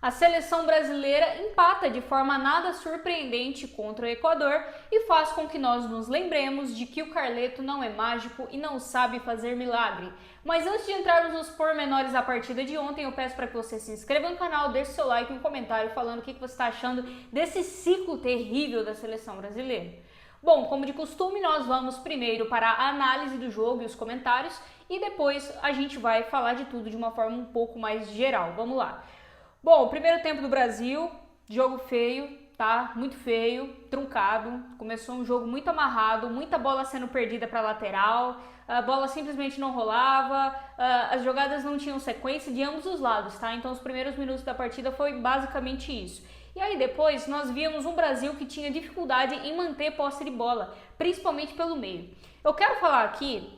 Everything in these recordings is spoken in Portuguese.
A seleção brasileira empata de forma nada surpreendente contra o Equador e faz com que nós nos lembremos de que o Carleto não é mágico e não sabe fazer milagre. Mas antes de entrarmos nos pormenores da partida de ontem, eu peço para que você se inscreva no canal, deixe seu like e um comentário falando o que você está achando desse ciclo terrível da seleção brasileira. Bom, como de costume, nós vamos primeiro para a análise do jogo e os comentários e depois a gente vai falar de tudo de uma forma um pouco mais geral. Vamos lá. Bom, primeiro tempo do Brasil, jogo feio, tá? Muito feio, truncado. Começou um jogo muito amarrado, muita bola sendo perdida para lateral, a bola simplesmente não rolava, as jogadas não tinham sequência de ambos os lados, tá? Então os primeiros minutos da partida foi basicamente isso. E aí depois nós víamos um Brasil que tinha dificuldade em manter posse de bola, principalmente pelo meio. Eu quero falar aqui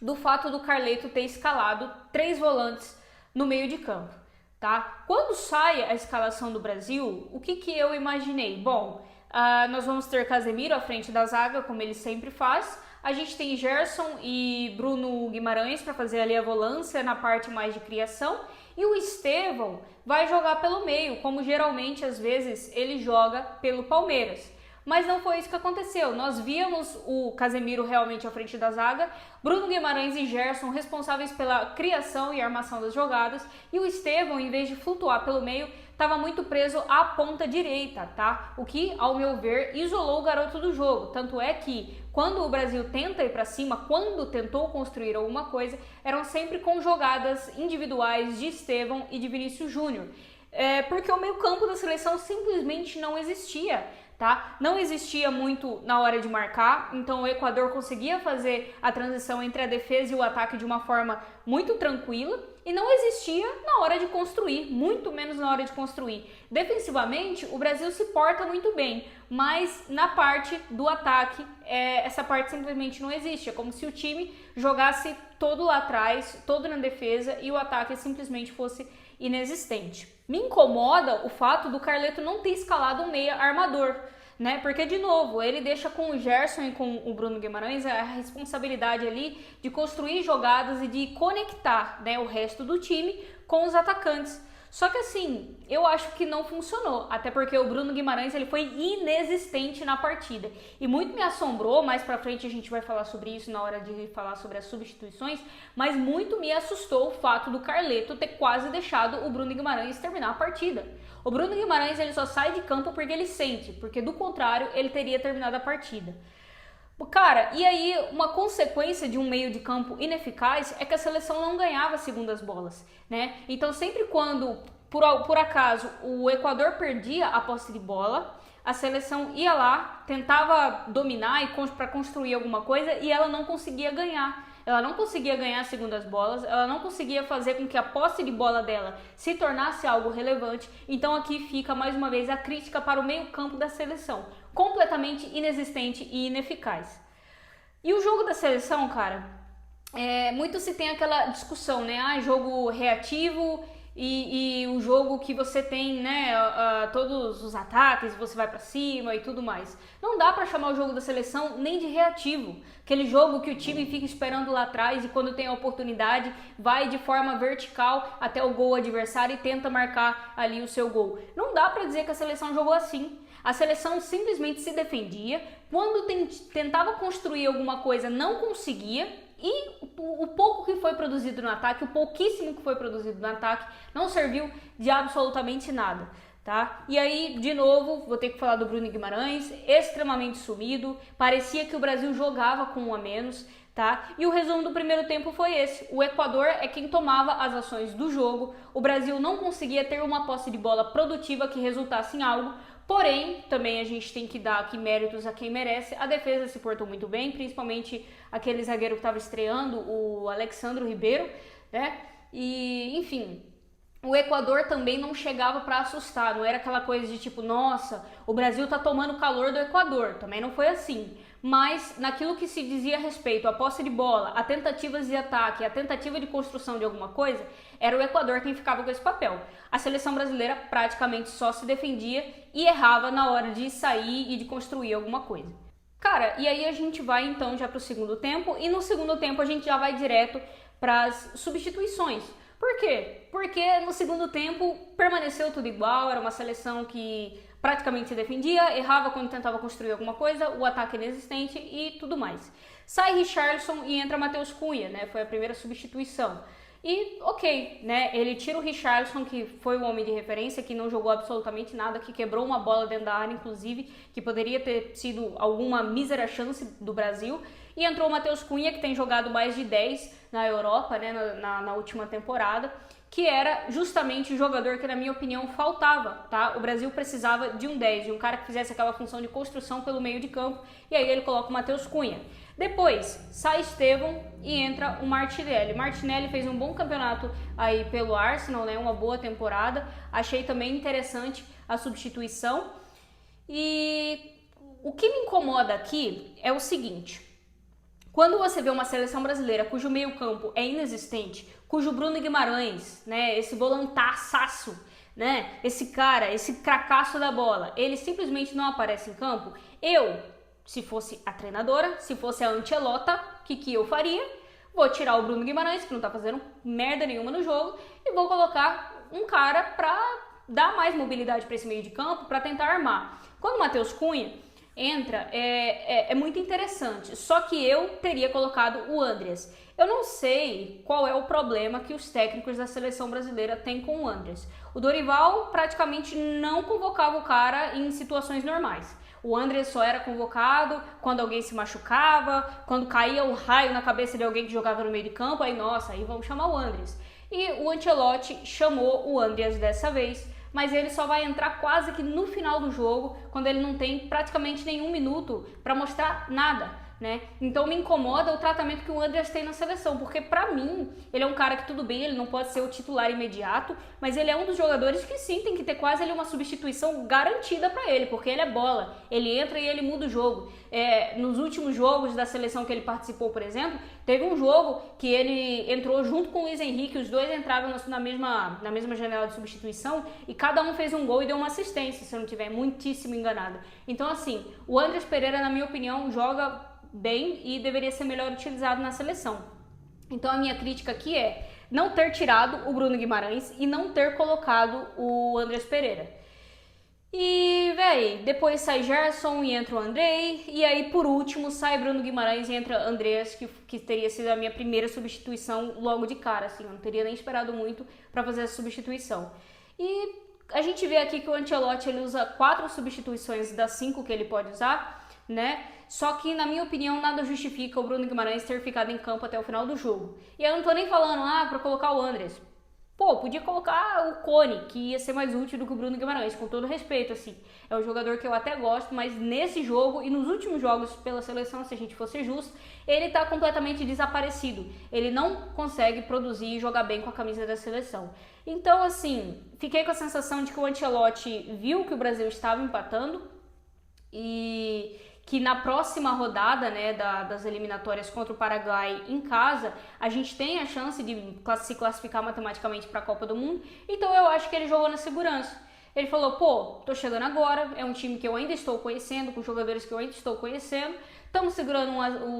do fato do Carleto ter escalado 3 volantes no meio de campo. Tá? Quando sai a escalação do Brasil, o que eu imaginei? Bom, nós vamos ter Casemiro à frente da zaga, como ele sempre faz. A gente tem Gerson e Bruno Guimarães para fazer ali a volância na parte mais de criação. E o Estevão vai jogar pelo meio, como geralmente às vezes ele joga pelo Palmeiras. Mas não foi isso que aconteceu. Nós víamos o Casemiro realmente à frente da zaga, Bruno Guimarães e Gerson responsáveis pela criação e armação das jogadas, e o Estevão, em vez de flutuar pelo meio, estava muito preso à ponta direita, tá? O que, ao meu ver, isolou o garoto do jogo. Tanto é que, quando o Brasil tenta ir para cima, quando tentou construir alguma coisa, eram sempre com jogadas individuais de Estevão e de Vinícius Júnior. Porque o meio-campo da seleção simplesmente não existia. Tá? Não existia muito na hora de marcar, então o Equador conseguia fazer a transição entre a defesa e o ataque de uma forma muito tranquila e não existia na hora de construir, muito menos na hora de construir. Defensivamente, o Brasil se porta muito bem, mas na parte do ataque, essa parte simplesmente não existe. É como se o time jogasse todo lá atrás, todo na defesa e o ataque simplesmente fosse inexistente. Me incomoda o fato do Carleto não ter escalado um meia armador, né? Porque, de novo, ele deixa com o Gerson e com o Bruno Guimarães a responsabilidade ali de construir jogadas e de conectar, né, o resto do time com os atacantes. Só que assim, eu acho que não funcionou, até porque o Bruno Guimarães ele foi inexistente na partida. E muito me assombrou, mais pra frente a gente vai falar sobre isso na hora de falar sobre as substituições, mas muito me assustou o fato do Carleto ter quase deixado o Bruno Guimarães terminar a partida. O Bruno Guimarães ele só sai de campo porque ele sente, porque do contrário ele teria terminado a partida. Cara, e aí uma consequência de um meio de campo ineficaz é que a seleção não ganhava segundas bolas, né? Então sempre quando, por acaso, o Equador perdia a posse de bola, a seleção ia lá, tentava dominar e para construir alguma coisa e ela não conseguia ganhar. Ela não conseguia ganhar segundas bolas, ela não conseguia fazer com que a posse de bola dela se tornasse algo relevante. Então aqui fica mais uma vez a crítica para o meio-campo da seleção, completamente inexistente e ineficaz. E o jogo da seleção, cara, muito se tem aquela discussão, né? Jogo reativo e o jogo que você tem, né, todos os ataques, você vai pra cima e tudo mais. Não dá pra chamar o jogo da seleção nem de reativo. Aquele jogo que o time fica esperando lá atrás e quando tem a oportunidade vai de forma vertical até o gol adversário e tenta marcar ali o seu gol. Não dá pra dizer que a seleção jogou assim. A seleção simplesmente se defendia, quando tentava construir alguma coisa não conseguia, e o pouco que foi produzido no ataque, o pouquíssimo que foi produzido no ataque, não serviu de absolutamente nada, tá? E aí, de novo, vou ter que falar do Bruno Guimarães, extremamente sumido, parecia que o Brasil jogava com um a menos, tá? E o resumo do primeiro tempo foi esse: o Equador é quem tomava as ações do jogo, o Brasil não conseguia ter uma posse de bola produtiva que resultasse em algo. Porém, também a gente tem que dar aqui méritos a quem merece. A defesa se portou muito bem, principalmente aquele zagueiro que estava estreando, o Alexandro Ribeiro, né? E, enfim, o Equador também não chegava para assustar, não era aquela coisa de tipo, nossa, o Brasil tá tomando calor do Equador, também não foi assim. Mas naquilo que se dizia a respeito à posse de bola, a tentativas de ataque, a tentativa de construção de alguma coisa, era o Equador quem ficava com esse papel. A seleção brasileira praticamente só se defendia e errava na hora de sair e de construir alguma coisa. Cara, e aí a gente vai então já para o segundo tempo, e no segundo tempo a gente já vai direto para as substituições. Por quê? Porque no segundo tempo permaneceu tudo igual, era uma seleção que praticamente se defendia, errava quando tentava construir alguma coisa, o ataque inexistente e tudo mais. Sai Richarlison e entra Matheus Cunha, né? Foi a primeira substituição. E ok, né? Ele tira o Richarlison, que foi o homem de referência, que não jogou absolutamente nada, que quebrou uma bola dentro da área, inclusive, que poderia ter sido alguma mísera chance do Brasil. E entrou o Matheus Cunha, que tem jogado mais de 10 na Europa, né? Na última temporada, que era justamente o jogador que, na minha opinião, faltava, tá? O Brasil precisava de um 10, de um cara que fizesse aquela função de construção pelo meio de campo, e aí ele coloca o Matheus Cunha. Depois, sai Estevão e entra o Martinelli. Martinelli fez um bom campeonato aí pelo Arsenal, né? Uma boa temporada. Achei também interessante a substituição. E o que me incomoda aqui é o seguinte: quando você vê uma seleção brasileira cujo meio-campo é inexistente, cujo Bruno Guimarães, né, esse volantaço, né, esse cara, esse cracaço da bola, ele simplesmente não aparece em campo, se fosse a treinadora, se fosse a Ancelota, o que eu faria? Vou tirar o Bruno Guimarães, que não tá fazendo merda nenhuma no jogo, e vou colocar um cara pra dar mais mobilidade para esse meio de campo, pra tentar armar. Quando o Matheus Cunha entra, é muito interessante, só que eu teria colocado o Andreas. Eu não sei qual é o problema que os técnicos da seleção brasileira têm com o Andreas. O Dorival praticamente não convocava o cara em situações normais. O Andreas só era convocado quando alguém se machucava, quando caía o raio na cabeça de alguém que jogava no meio de campo, aí nossa, aí vamos chamar o Andreas. E o Ancelotti chamou o Andreas dessa vez, mas ele só vai entrar quase que no final do jogo, quando ele não tem praticamente nenhum minuto para mostrar nada, né? Então me incomoda o tratamento que o Andreas tem na seleção, porque pra mim ele é um cara que tudo bem, ele não pode ser o titular imediato, mas ele é um dos jogadores que sim, tem que ter quase ali uma substituição garantida pra ele, porque ele é bola, ele entra e ele muda o jogo. Nos últimos jogos da seleção que ele participou, por exemplo, teve um jogo que ele entrou junto com o Luiz Henrique, os dois entraram na mesma janela de substituição e cada um fez um gol e deu uma assistência, se eu não estiver muitíssimo enganado. Então assim, o Andreas Pereira, na minha opinião, joga bem e deveria ser melhor utilizado na seleção. Então a minha crítica aqui é não ter tirado o Bruno Guimarães e não ter colocado o Andreas Pereira. E, depois sai Gerson e entra o Andrei, e aí por último sai Bruno Guimarães e entra Andreas, que teria sido a minha primeira substituição logo de cara, assim, eu não teria nem esperado muito para fazer essa substituição. E a gente vê aqui que o Ancelotti ele usa 4 substituições das 5 que ele pode usar, né? Só que, na minha opinião, nada justifica o Bruno Guimarães ter ficado em campo até o final do jogo. E eu não tô nem falando, pra colocar o Andreas. Pô, podia colocar o Cone, que ia ser mais útil do que o Bruno Guimarães, com todo respeito, assim. É um jogador que eu até gosto, mas nesse jogo e nos últimos jogos pela seleção, se a gente fosse justo, ele tá completamente desaparecido. Ele não consegue produzir e jogar bem com a camisa da seleção. Então, assim, fiquei com a sensação de que o Ancelotti viu que o Brasil estava empatando e que na próxima rodada, né, das eliminatórias contra o Paraguai em casa, a gente tem a chance de se classificar matematicamente para a Copa do Mundo. Então eu acho que ele jogou na segurança. Ele falou, tô chegando agora, é um time que eu ainda estou conhecendo, com jogadores que eu ainda estou conhecendo, estamos segurando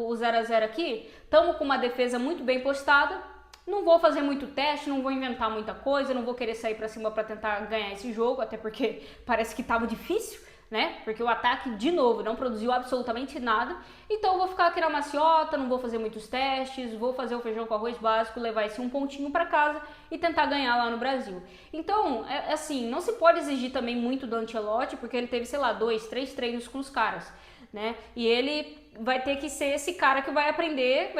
o 0-0 aqui, estamos com uma defesa muito bem postada, não vou fazer muito teste, não vou inventar muita coisa, não vou querer sair para cima para tentar ganhar esse jogo, até porque parece que estava difícil, né? Porque o ataque, de novo, não produziu absolutamente nada. Então eu vou ficar aqui na maciota, não vou fazer muitos testes, vou fazer o feijão com arroz básico, levar esse um pontinho para casa e tentar ganhar lá no Brasil. Então, assim, não se pode exigir também muito do Ancelotti, porque ele teve, 2, 3 treinos com os caras, né? E ele vai ter que ser esse cara que vai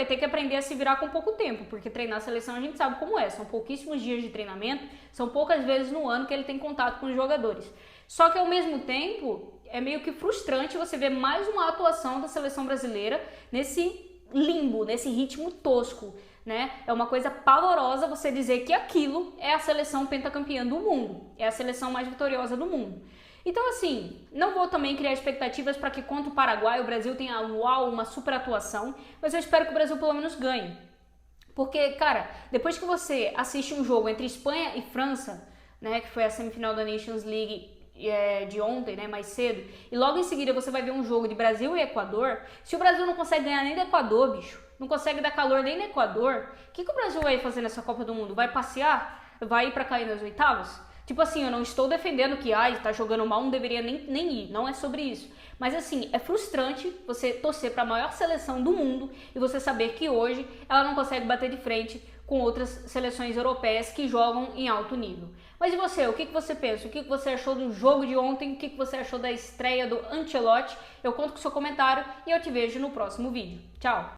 ter que aprender a se virar com pouco tempo, porque treinar a seleção a gente sabe como é, são pouquíssimos dias de treinamento, são poucas vezes no ano que ele tem contato com os jogadores. Só que ao mesmo tempo, é meio que frustrante você ver mais uma atuação da seleção brasileira nesse limbo, nesse ritmo tosco, né? É uma coisa pavorosa você dizer que aquilo é a seleção pentacampeã do mundo, é a seleção mais vitoriosa do mundo. Então, assim, não vou também criar expectativas para que contra o Paraguai o Brasil tenha, uma super atuação, mas eu espero que o Brasil pelo menos ganhe. Porque, cara, depois que você assiste um jogo entre Espanha e França, né, que foi a semifinal da Nations League de ontem, né, mais cedo, e logo em seguida você vai ver um jogo de Brasil e Equador, se o Brasil não consegue ganhar nem do Equador, bicho, não consegue dar calor nem no Equador. O que o Brasil vai fazer nessa Copa do Mundo? Vai passear? Vai ir pra cair nas oitavas? Tipo assim, eu não estou defendendo que tá jogando mal, não deveria nem ir, não é sobre isso. Mas assim, é frustrante você torcer para a maior seleção do mundo e você saber que hoje ela não consegue bater de frente com outras seleções europeias que jogam em alto nível. Mas e você, o que você pensa? O que você achou do jogo de ontem? O que você achou da estreia do Ancelotti? Eu conto com o seu comentário e eu te vejo no próximo vídeo. Tchau!